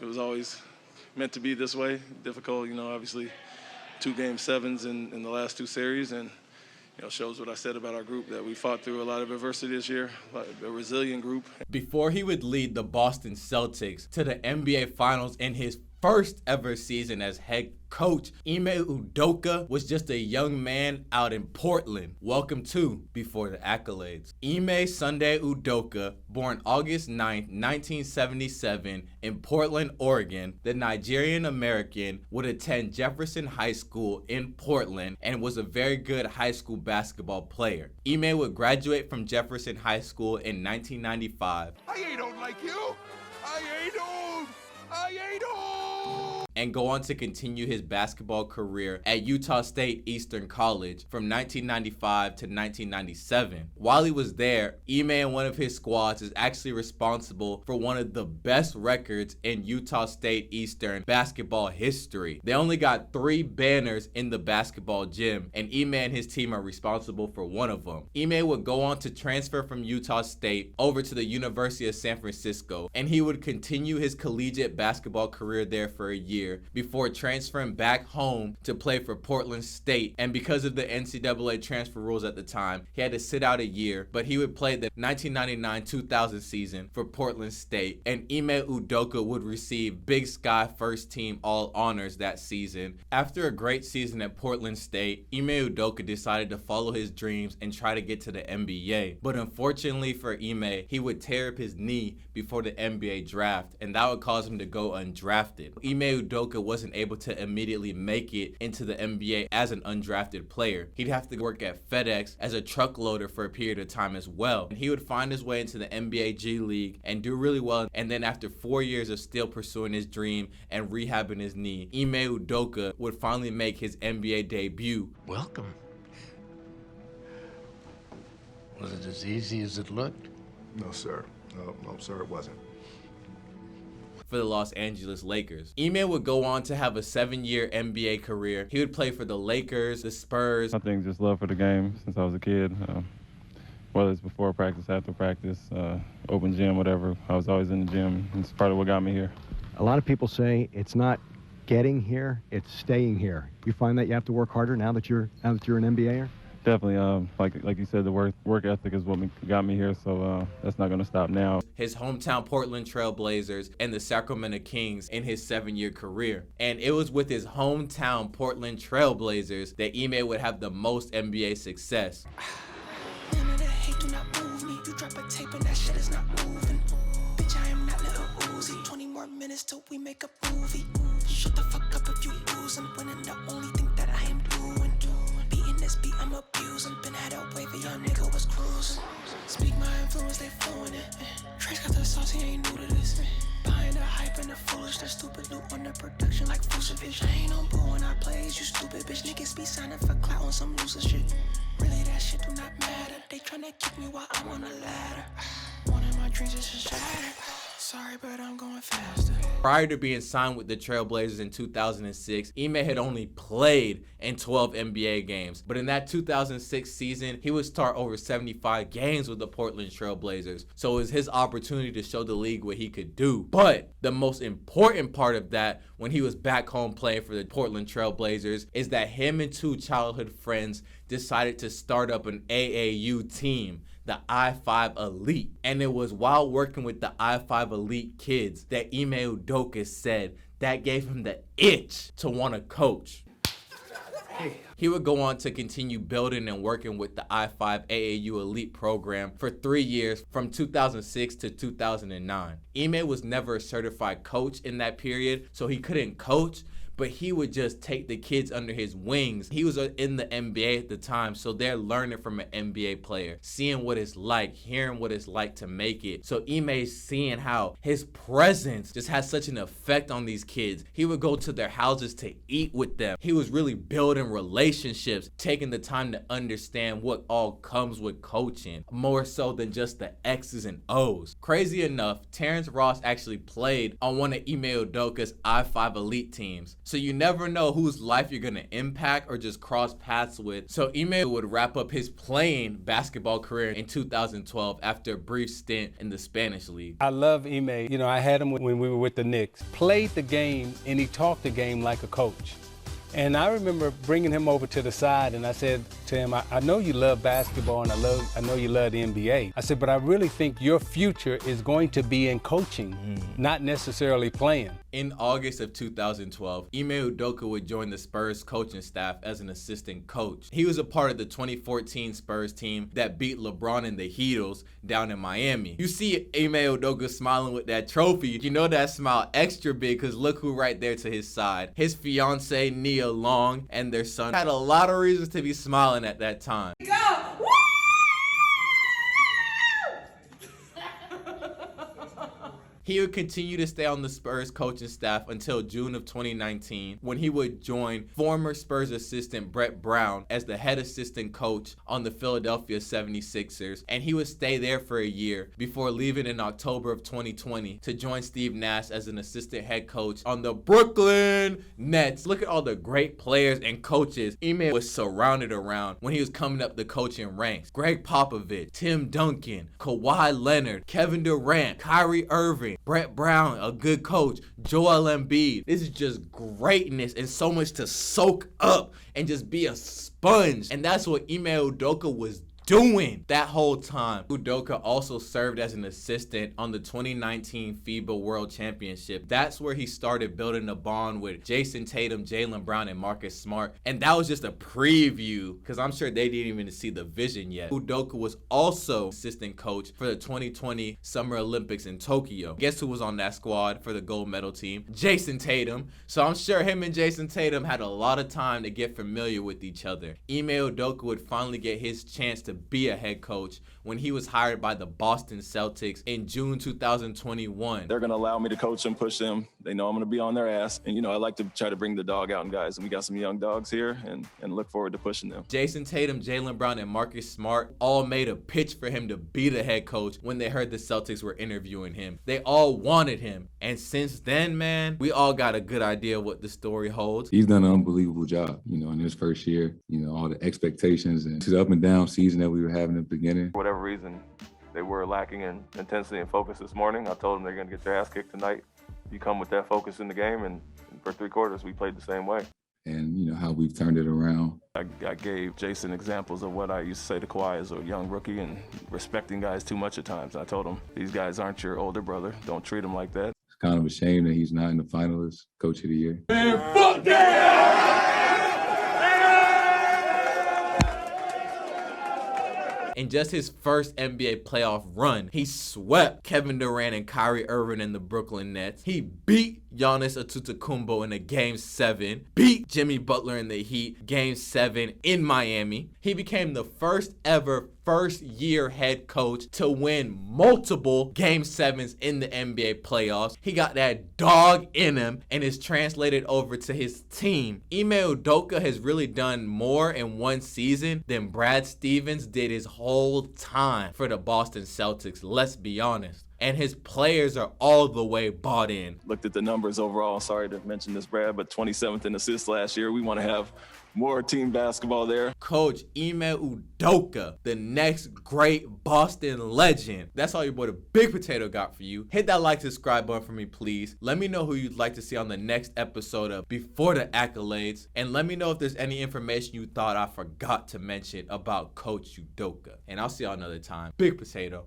It was always meant to be this way. Difficult, obviously 2 Game 7s in the last 2 series, and shows what I said about our group, that we fought through a lot of adversity this year, a resilient group. Before he would lead the Boston Celtics to the NBA Finals in his first ever season as head coach, Ime Udoka was just a young man out in Portland. Welcome to Before the Accolades. Ime Sunday Udoka, born August 9th, 1977 in Portland, Oregon, the Nigerian American, would attend Jefferson High School in Portland and was a very good high school basketball player. Ime would graduate from Jefferson High School in 1995. I ain't old like you. I ain't old. And go on to continue his basketball career at Utah State Eastern College from 1995 to 1997. While he was there, Ime and one of his squads is actually responsible for one of the best records in Utah State Eastern basketball history. They only got 3 banners in the basketball gym, and Ime and his team are responsible for one of them. Ime would go on to transfer from Utah State over to the University of San Francisco, and he would continue his collegiate basketball career there for a year before transferring back home to play for Portland State. And because of the NCAA transfer rules at the time, he had to sit out a year, but he would play the 1999-2000 season for Portland State, and Ime Udoka would receive Big Sky First Team All Honors that season. After a great season at Portland State, Ime Udoka decided to follow his dreams and try to get to the NBA. But unfortunately for Ime, he would tear up his knee before the NBA draft, and that would cause him to go undrafted. Ime Udoka wasn't able to immediately make it into the NBA as an undrafted player. He'd have to work at FedEx as a truck loader for a period of time as well. And he would find his way into the NBA G League and do really well. And then after 4 years of still pursuing his dream and rehabbing his knee, Ime Udoka would finally make his NBA debut. Welcome. Was it as easy as it looked? No, sir. No, sir, it wasn't. For the Los Angeles Lakers. Ime would go on to have a 7-year NBA career. He would play for the Lakers, the Spurs. I think just love for the game since I was a kid. Whether it's before practice, after practice, open gym, whatever. I was always in the gym. It's part of what got me here. A lot of people say it's not getting here, it's staying here. You find that you have to work harder now that you're an NBAer? Definitely, like you said, the work ethic is what got me here, so that's not going to stop now. His hometown Portland Trail Blazers and the Sacramento Kings in his 7-year career. And it was with his hometown Portland Trail Blazers that Ime would have the most NBA success. None of the hate do not move me. You drop a tape and that shit is not moving. Bitch, I am not little Uzi. 20 more minutes till we make a movie. Shut the fuck up if you losing. Winning the only thing that I am doing. Beating this beat, I'm abusing. Been had a wave, a young nigga was cruising. Speak my influence, they flowing it. Trace got the sauce, he ain't new to this. Behind the hype and the foolish, the stupid loop on the production like Vucevic. I ain't on boo when I plays, you stupid bitch. Niggas be signing for clout on some loser shit. Really, that shit do not matter. They tryna kick me while I'm on the ladder. One of my dreams is shattered. Sorry, but I'm going faster. Prior to being signed with the Trailblazers in 2006, Ime had only played in 12 NBA games. But in that 2006 season, he would start over 75 games with the Portland Trailblazers. So it was his opportunity to show the league what he could do. But the most important part of that, when he was back home playing for the Portland Trailblazers, is that him and 2 childhood friends decided to start up an AAU team, the I-5 Elite. And it was while working with the I-5 Elite kids that Ime Udoka said that gave him the itch to want to coach. He would go on to continue building and working with the I-5 AAU Elite program for 3 years from 2006 to 2009. Ime was never a certified coach in that period, so he couldn't coach, but he would just take the kids under his wings. He was in the NBA at the time, so they're learning from an NBA player, seeing what it's like, hearing what it's like to make it. So Ime's seeing how his presence just has such an effect on these kids. He would go to their houses to eat with them. He was really building relationships, taking the time to understand what all comes with coaching, more so than just the X's and O's. Crazy enough, Terrence Ross actually played on one of Ime Udoka's I-5 Elite teams. So you never know whose life you're gonna impact or just cross paths with. So Ime would wrap up his playing basketball career in 2012 after a brief stint in the Spanish league. I love Ime. You know, I had him when we were with the Knicks. Played the game and he talked the game like a coach. And I remember bringing him over to the side and I said to him, I know you love basketball and I know you love the NBA. I said, but I really think your future is going to be in coaching, not necessarily playing. In August of 2012, Ime Udoka would join the Spurs coaching staff as an assistant coach. He was a part of the 2014 Spurs team that beat LeBron and the Heatles down in Miami. You see Ime Udoka smiling with that trophy, you know that smile extra big because look who right there to his side. His fiance Nia Long and their son had a lot of reasons to be smiling at that time. He would continue to stay on the Spurs coaching staff until June of 2019 when he would join former Spurs assistant Brett Brown as the head assistant coach on the Philadelphia 76ers, and he would stay there for a year before leaving in October of 2020 to join Steve Nash as an assistant head coach on the Brooklyn Nets. Look at all the great players and coaches Ime was surrounded around when he was coming up the coaching ranks. Greg Popovich, Tim Duncan, Kawhi Leonard, Kevin Durant, Kyrie Irving, Brett Brown, a good coach, Joel Embiid. This is just greatness and so much to soak up and just be a sponge. And that's what Ime Udoka was doing that whole time. Udoka also served as an assistant on the 2019 FIBA World Championship. That's where he started building a bond with Jason Tatum, Jaylen Brown, and Marcus Smart. And that was just a preview because I'm sure they didn't even see the vision yet. Udoka was also assistant coach for the 2020 Summer Olympics in Tokyo. Guess who was on that squad for the gold medal team? Jason Tatum. So I'm sure him and Jason Tatum had a lot of time to get familiar with each other. Ime Udoka would finally get his chance to be a head coach when he was hired by the Boston Celtics in June 2021. They're going to allow me to coach them, push them. They know I'm going to be on their ass. And, you know, I like to try to bring the dog out in guys. And we got some young dogs here and look forward to pushing them. Jason Tatum, Jaylen Brown, and Marcus Smart all made a pitch for him to be the head coach when they heard the Celtics were interviewing him. They all wanted him. And since then, man, we all got a good idea what the story holds. He's done an unbelievable job, you know, in his first year, you know, all the expectations and the up and down season that we were having at the beginning. For whatever reason, they were lacking in intensity and focus this morning. I told them they're going to get their ass kicked tonight. You come with that focus in the game, and for 3 quarters, we played the same way. And, you know, how we've turned it around. I gave Jason examples of what I used to say to Kawhi as a young rookie and respecting guys too much at times. I told him, these guys aren't your older brother. Don't treat them like that. It's kind of a shame that he's not in the finalists, Coach of the Year. Man, fuck that! In just his first NBA playoff run, he swept Kevin Durant and Kyrie Irving in the Brooklyn Nets. He beat Giannis Antetokounmpo in a Game 7, beat Jimmy Butler in the Heat Game 7 in Miami. He became the first ever first-year head coach to win multiple Game 7s in the NBA playoffs. He got that dog in him and is translated over to his team. Ime Udoka has really done more in one season than Brad Stevens did his whole time for the Boston Celtics, let's be honest. And his players are all the way bought in. Looked at the numbers overall. Sorry to mention this, Brad, but 27th in assists last year. We want to have more team basketball there. Coach Ime Udoka, the next great Boston legend. That's all your boy the Big Potato got for you. Hit that like, subscribe button for me, please. Let me know who you'd like to see on the next episode of Before the Accolades. And let me know if there's any information you thought I forgot to mention about Coach Udoka. And I'll see y'all another time. Big Potato.